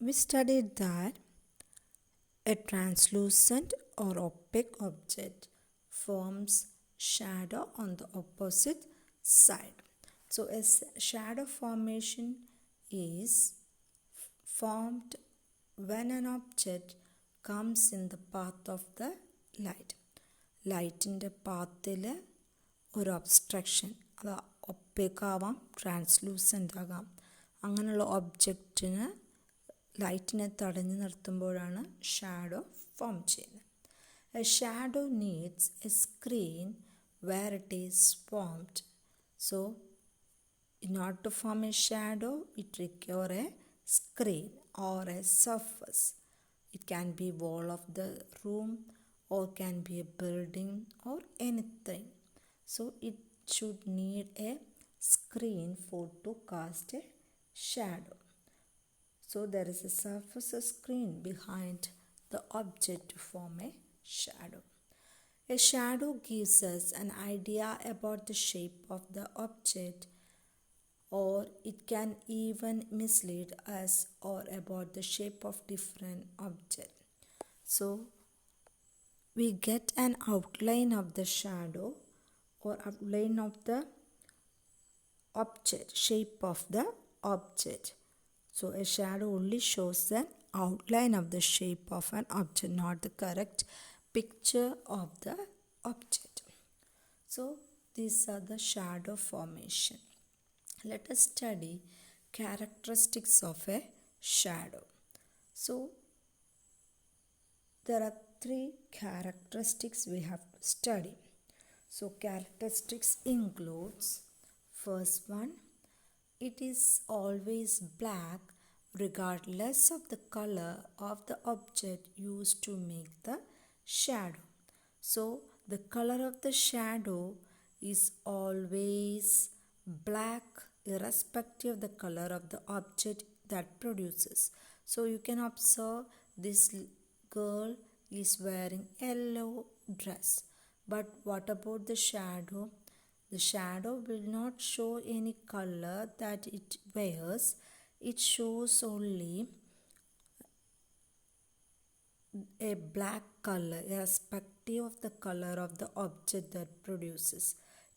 We studied that a translucent or opaque object forms shadow on the opposite side. So a shadow formation is formed when an object comes in the path of the light. ലൈറ്റിൻ്റെ പാത്തിൽ ഒരു obstruction, അത് opaque ആവാം, translucent ആകാം. അങ്ങനെയുള്ള ഒബ്ജക്റ്റിന് ലൈറ്റിനെ തടഞ്ഞു നിർത്തുമ്പോഴാണ് ഷാഡോ ഫോം ചെയ്യുന്നത്. A shadow needs a screen where it is formed. So in order to form a shadow, it requires a screen or a surface. It can be wall of the room or can be a building or anything. So it should need a screen for to cast a shadow. So there is a surface, a screen behind the object to form a shadow. A shadow gives us an idea about the shape of the object, or it can even mislead us or about the shape of different object. So we get an outline of the shadow or outline of the object, shape of the object. So a shadow only shows the outline of the shape of an object, not the correct picture of the object. So these are the shadow formation. Let us study characteristics of a shadow. So there are 3 characteristics we have to study. So characteristics includes, first one, it is always black regardless of the color of the object used to make the shadow. So the color of the shadow is always black irrespective of the color of the object that produces. So you can observe this girl is wearing yellow dress. But what about the shadow? The shadow will not show any color that it wears. It shows only a black color irrespective of the color of the object that produces.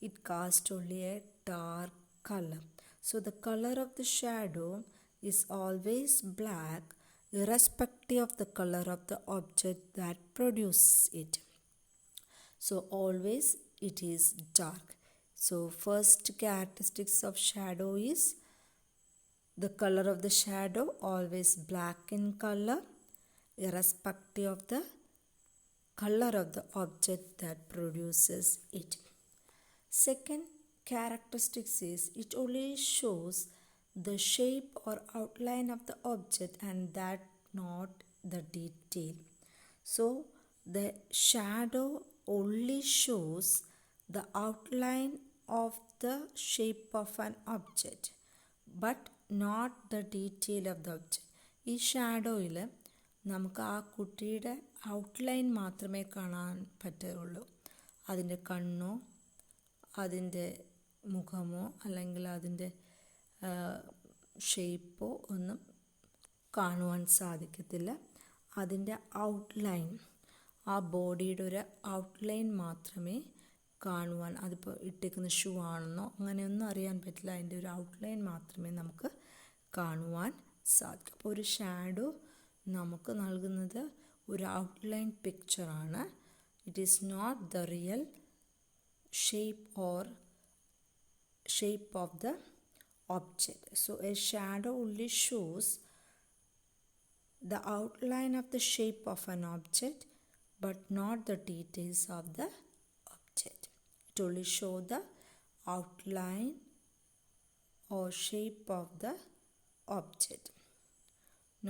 It casts only a dark color. So the color of the shadow is always black irrespective of the color of the object that produces it. So always it is dark. So first characteristics of shadow is the color of the shadow always black in color irrespective of the color of the object that produces it. Second characteristics is it only shows the shape or outline of the object and that not the detail. So the shadow only shows the outline of the shape of an object but not the detail of the object. ഈ ഷാഡോയിൽ നമുക്ക് ആ കുട്ടിയുടെ outline മാത്രമേ കാണാൻ പറ്റുകയുള്ളൂ. അതിൻ്റെ കണ്ണോ അതിൻ്റെ മുഖമോ അല്ലെങ്കിൽ അതിൻ്റെ ഷേപ്പോ ഒന്നും കാണുവാൻ സാധിക്കത്തില്ല. അതിൻ്റെ ഔട്ട്ലൈൻ, ആ ബോഡിയുടെ ഒരു ഔട്ട്ലൈൻ മാത്രമേ കാണുവാൻ, അതിപ്പോൾ ഇട്ടേക്കുന്ന ഷൂ ആണെന്നോ അങ്ങനെയൊന്നും അറിയാൻ പറ്റില്ല. അതിൻ്റെ ഒരു ഔട്ട്ലൈൻ മാത്രമേ നമുക്ക് കാണുവാൻ സാധിക്കും. അപ്പോൾ ഒരു ഷാഡോ നമുക്ക് നൽകുന്നത് ഒരു ഔട്ട്ലൈൻ പിക്ചറാണ്. It is not the real shape of the object. So a shadow only shows the outline of the shape of an object but not the details of the object. It only shows the outline or shape of the object,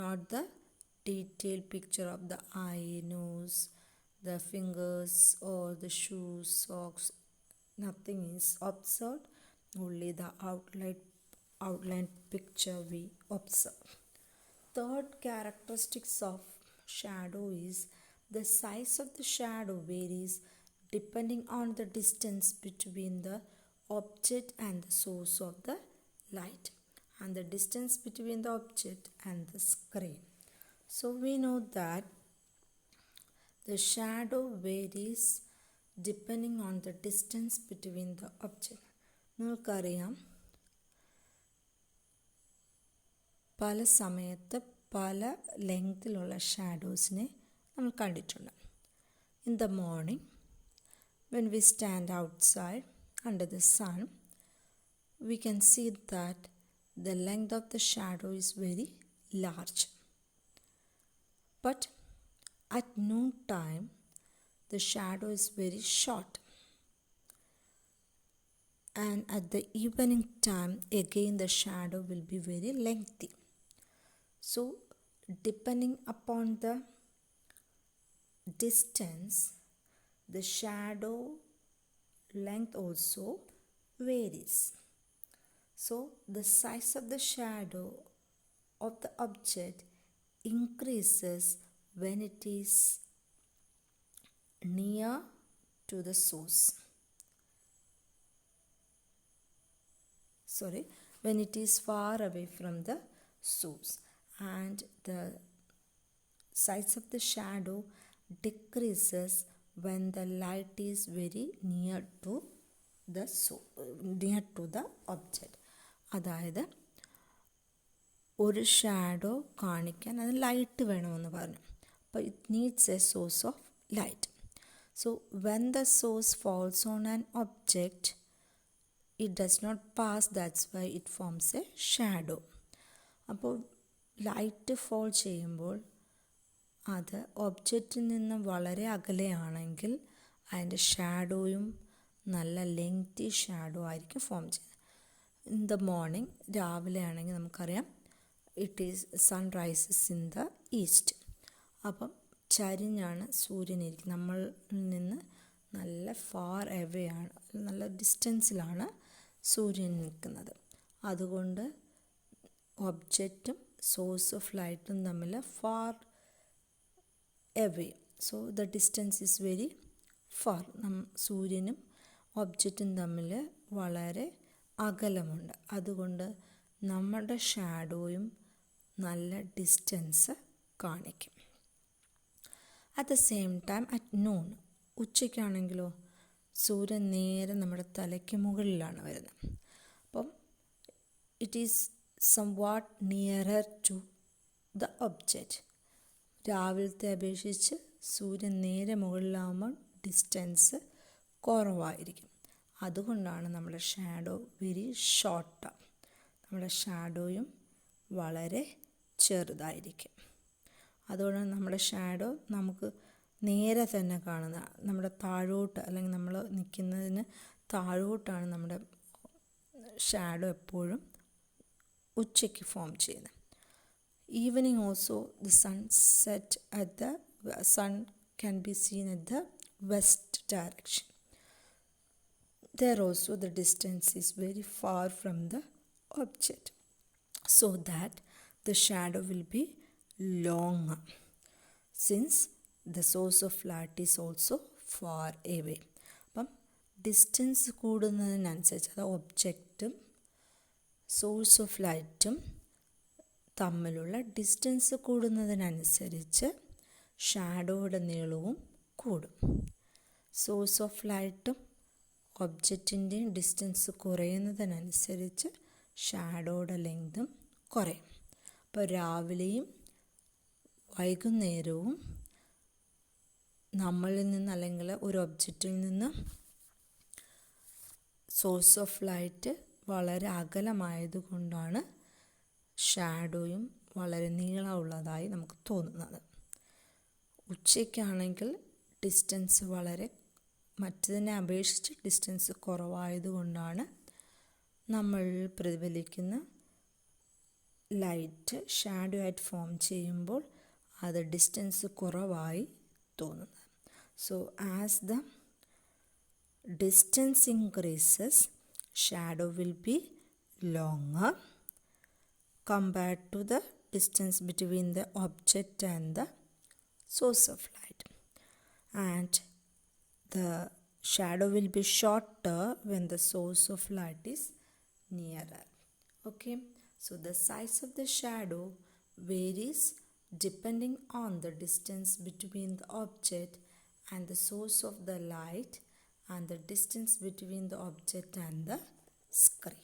not the detailed picture of the eye, nose, the fingers or the shoes, socks. Nothing is observed, only the outline picture we observe. Third characteristics of shadow is the size of the shadow varies depending on the distance between the object and the source of the light. and the distance between the object and the screen. So we know that the shadow varies depending on the distance between the object. നിങ്ങൾക്കറിയാം പല സമയത്ത് പല ലെങ്തിലുള്ള ഷാഡോസിനെ നമ്മൾ കണ്ടിട്ടുണ്ട്. In the morning, when we stand outside under the sun, we can see that the length of the shadow is very large. But at noon time, the shadow is very short. And at the evening time, again the shadow will be very lengthy. So, depending upon the distance, the shadow length also varies. So, the size of the shadow of the object increases when it is near to the source. When it is far away from the source, and the size of the shadow decreases when the light is very near to the object. അതായത് ഒരു shadow കാണിക്കാൻ അത് light വേണമെന്ന് പറഞ്ഞു. അപ്പോൾ it needs A source of light. So when the source falls on an object, it does not pass, that's why it forms a shadow. അപ്പോൾ light fall ചെയ്യുമ്പോൾ അത് ഒബ്ജക്റ്റിൽ നിന്ന് വളരെ അകലെയാണെങ്കിൽ അതിൻ്റെ ഷാഡോയും നല്ല ലെങ്തി ഷാഡോ ആയിരിക്കും ഫോം ചെയ്യുന്നത്. ഇൻ ദ മോർണിംഗ്, രാവിലെ ആണെങ്കിൽ നമുക്കറിയാം sun rises in the east. അപ്പം ചരിഞ്ഞാണ് സൂര്യൻ ഇരിക്കുന്നത്. നമ്മളിൽ നിന്ന് നല്ല ഫാർ എവേ ആണ്, നല്ല ഡിസ്റ്റൻസിലാണ് സൂര്യൻ നിൽക്കുന്നത്. അതുകൊണ്ട് ഒബ്ജക്റ്റും സോഴ്സ് ഓഫ് ലൈറ്റും തമ്മിൽ far away, so the distance is very far. സൂര്യനും ഒബ്ജക്റ്റും തമ്മിൽ വളരെ അകലമുണ്ട്. അതുകൊണ്ട് നമ്മുടെ ഷാഡോയും നല്ല ഡിസ്റ്റൻസ് കാണിക്കും. At the same time at noon, ഉച്ചയ്ക്കാണെങ്കിലോ സൂര്യൻ നേരെ നമ്മുടെ തലയ്ക്ക് മുകളിലാണ് വരുന്നത്. അപ്പം it is somewhat nearer to the object. രാവിലത്തെ അപേക്ഷിച്ച് സൂര്യൻ നേരെ മുകളിലാകുമ്പോൾ ഡിസ്റ്റൻസ് കുറവായിരിക്കും. അതുകൊണ്ടാണ് നമ്മുടെ ഷാഡോ വെരി ഷോർട്ടാണ്. നമ്മുടെ ഷാഡോയും വളരെ ചെറുതായിരിക്കും. അതുകൊണ്ടാണ് നമ്മുടെ ഷാഡോ നമുക്ക് നേരെ തന്നെ കാണുന്ന, നമ്മുടെ താഴോട്ട് അല്ലെങ്കിൽ നമ്മൾ നിൽക്കുന്നതിന് താഴോട്ടാണ് നമ്മുടെ ഷാഡോ എപ്പോഴും ഉച്ചയ്ക്ക് ഫോം ചെയ്യുന്നത്. Evening also the sun can be seen at the west direction. There also the distance is very far from the object, so that the shadow will be longer, since the source of light is also far away. അപ്പം distance കൂടുന്നതിനനുസരിച്ച്, അത് ഒബ്ജക്റ്റും source of ലൈറ്റും തമ്മിലുള്ള distance കൂടുന്നതിനനുസരിച്ച് ഷാഡോയുടെ നീളവും കൂടും. Source of ലൈറ്റും ഒബ്ജക്റ്റിൻ്റെയും distance കുറയുന്നതിനനുസരിച്ച് ഷാഡോയുടെ ലെങ്തും കുറയും. അപ്പോൾ രാവിലെയും വൈകുന്നേരവും നമ്മളിൽ നിന്ന് അല്ലെങ്കിൽ ഒരു ഒബ്ജക്റ്റിൽ നിന്ന് സോഴ്സ് ഓഫ് ലൈറ്റ് വളരെ അകലമായതുകൊണ്ടാണ് ഷാഡോയും വളരെ നീളമുള്ളതായി നമുക്ക് തോന്നുന്നത്. ഉച്ചയ്ക്കാണെങ്കിൽ ഡിസ്റ്റൻസ് വളരെ മറ്റതിനെ അപേക്ഷിച്ച് ഡിസ്റ്റൻസ് കുറവായതുകൊണ്ടാണ് നമ്മൾ പ്രതിഫലിക്കുന്ന ലൈറ്റ് ഷാഡോ ആയിട്ട് ഫോം ചെയ്യുമ്പോൾ അത് ഡിസ്റ്റൻസ് കുറവായി തോന്നുന്നത്. So as the distance increases, shadow will be longer compared to the distance between the object and the source of light, and the shadow will be shorter when the source of light is nearer. Okay, So the size of the shadow varies depending on the distance between the object and the source of the light and the distance between the object and the screen.